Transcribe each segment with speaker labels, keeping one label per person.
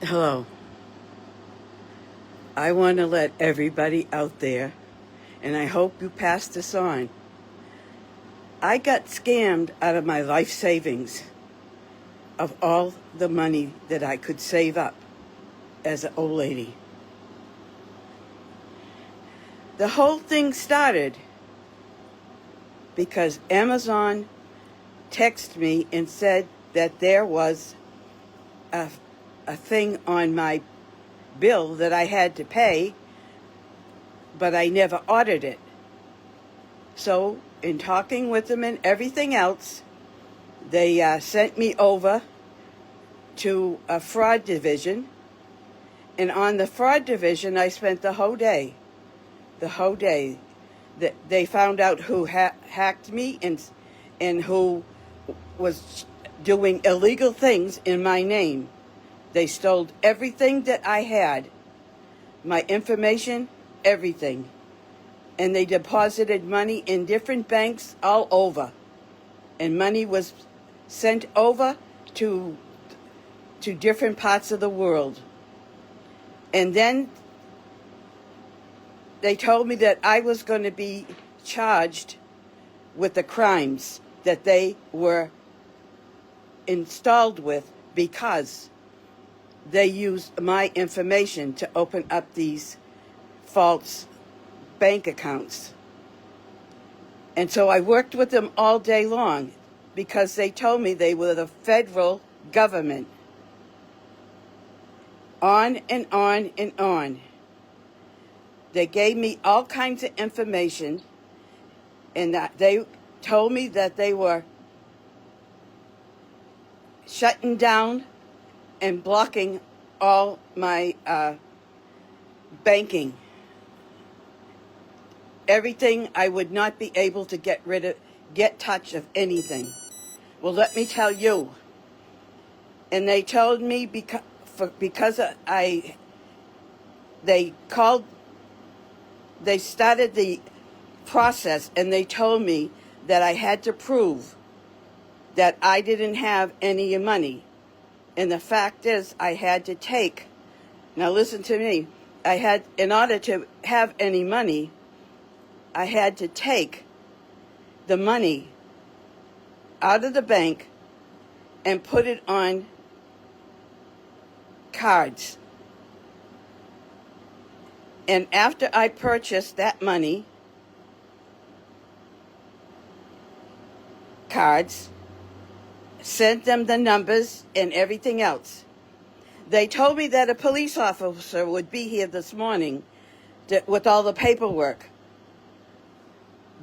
Speaker 1: Hello. I want to let everybody out there, and I hope you pass this on. I got scammed out of my life savings of all the money that I could save up as an old lady. The whole thing started because Amazon texted me and said that there was a thing on my bill that I had to pay, but I never ordered it. So, in talking with them and everything else, they sent me over to a fraud division. And on the fraud division, I spent the whole day. They found out who hacked me and who was doing illegal things in my name. They stole everything that I had, my information, everything. And they deposited money in different banks all over. And money was sent over to different parts of the world. And then they told me that I was going to be charged with the crimes that they were installed with because they used my information to open up these false bank accounts. And so I worked with them all day long because they told me they were the federal government. On and on and on. They gave me all kinds of information, and they told me that they were shutting down and blocking all my banking. Everything, I would not be able to get touch of anything. Well, let me tell you. And they told me because they started the process, and they told me that I had to prove that I didn't have any money. And the fact is, I had to take, now listen to me, in order to have any money, I had to take the money out of the bank and put it on cards. And after I purchased that money, cards, sent them the numbers and everything else. They told me that a police officer would be here this morning with all the paperwork.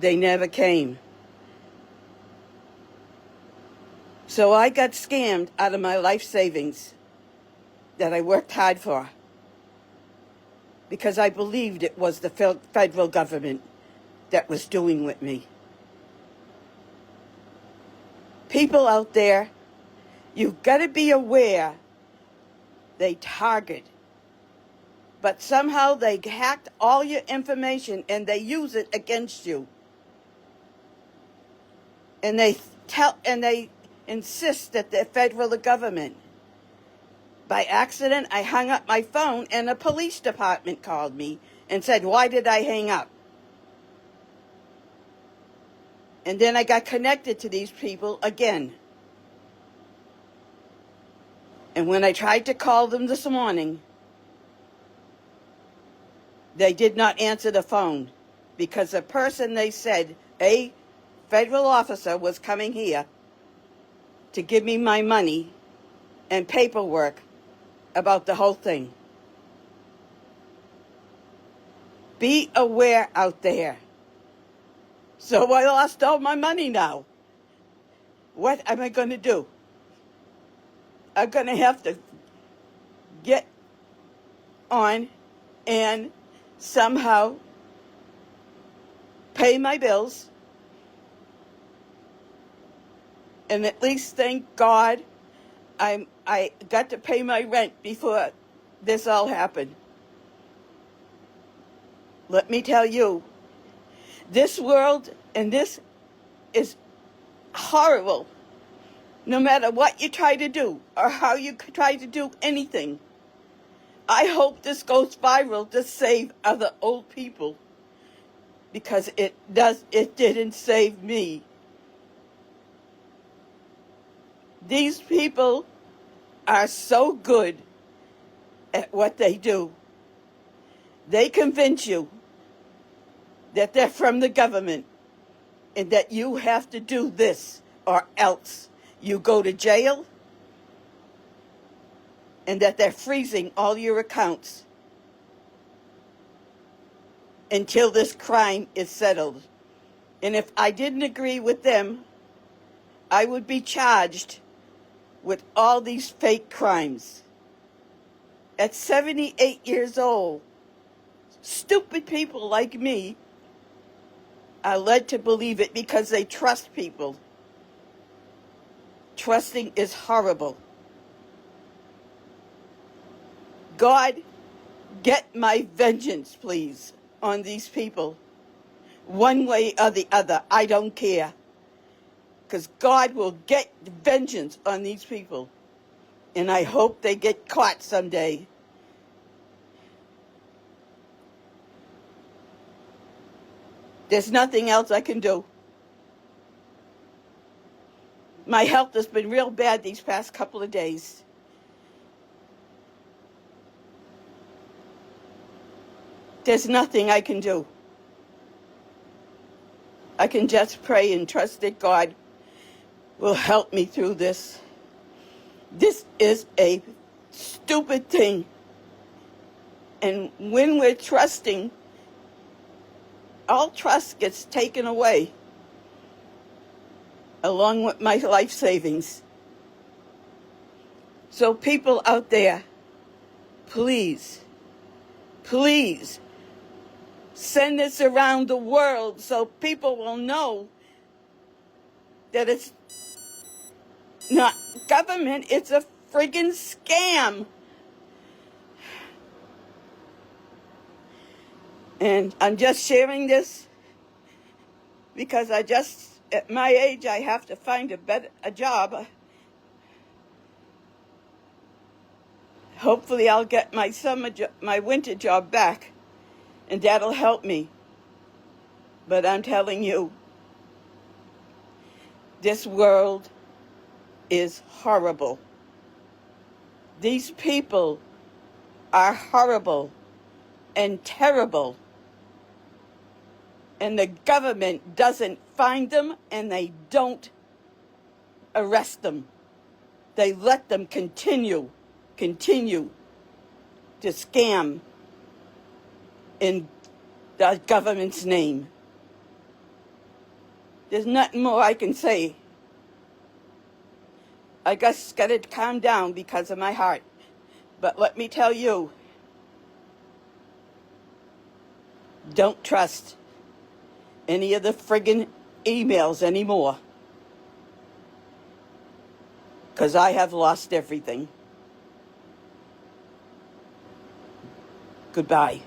Speaker 1: They never came. So I got scammed out of my life savings that I worked hard for because I believed it was the federal government that was doing with me. People out there, you've got to be aware they target. But somehow they hacked all your information and they use it against you. And they insist that they're federal government. By accident, I hung up my phone and a police department called me and said, "Why did I hang up?" And then I got connected to these people again. And when I tried to call them this morning, they did not answer the phone because the person, they said, a federal officer, was coming here to give me my money and paperwork about the whole thing. Be aware out there. So I lost all my money now. What am I going to do? I'm going to have to get on and somehow pay my bills. And at least, thank God, I got to pay my rent before this all happened. Let me tell you, this world and this is horrible. No matter what you try to do or how you try to do anything, I hope this goes viral to save other old people, because it didn't save me. These people are so good at what they do. They convince you that they're from the government and that you have to do this or else you go to jail, and that they're freezing all your accounts until this crime is settled. And if I didn't agree with them, I would be charged with all these fake crimes. At 78 years old, stupid people like me are led to believe it because they trust people. Trusting is horrible. God, get my vengeance, please, on these people. One way or the other, I don't care. Because God will get vengeance on these people. And I hope they get caught someday. There's nothing else I can do. My health has been real bad these past couple of days. There's nothing I can do. I can just pray and trust that God will help me through this. This is a stupid thing. And when we're trusting, all trust gets taken away, along with my life savings. So people out there, please, please, send this around the world so people will know that it's not government, it's a friggin' scam. And I'm just sharing this because at my age, I have to find a job. Hopefully I'll get my winter job back, and that'll help me. But I'm telling you, this world is horrible. These people are horrible and terrible. And the government doesn't find them, and they don't arrest them. They let them continue to scam in the government's name. There's nothing more I can say. I just got to calm down because of my heart. But let me tell you, don't trust any of the friggin' emails anymore. Because I have lost everything. Goodbye.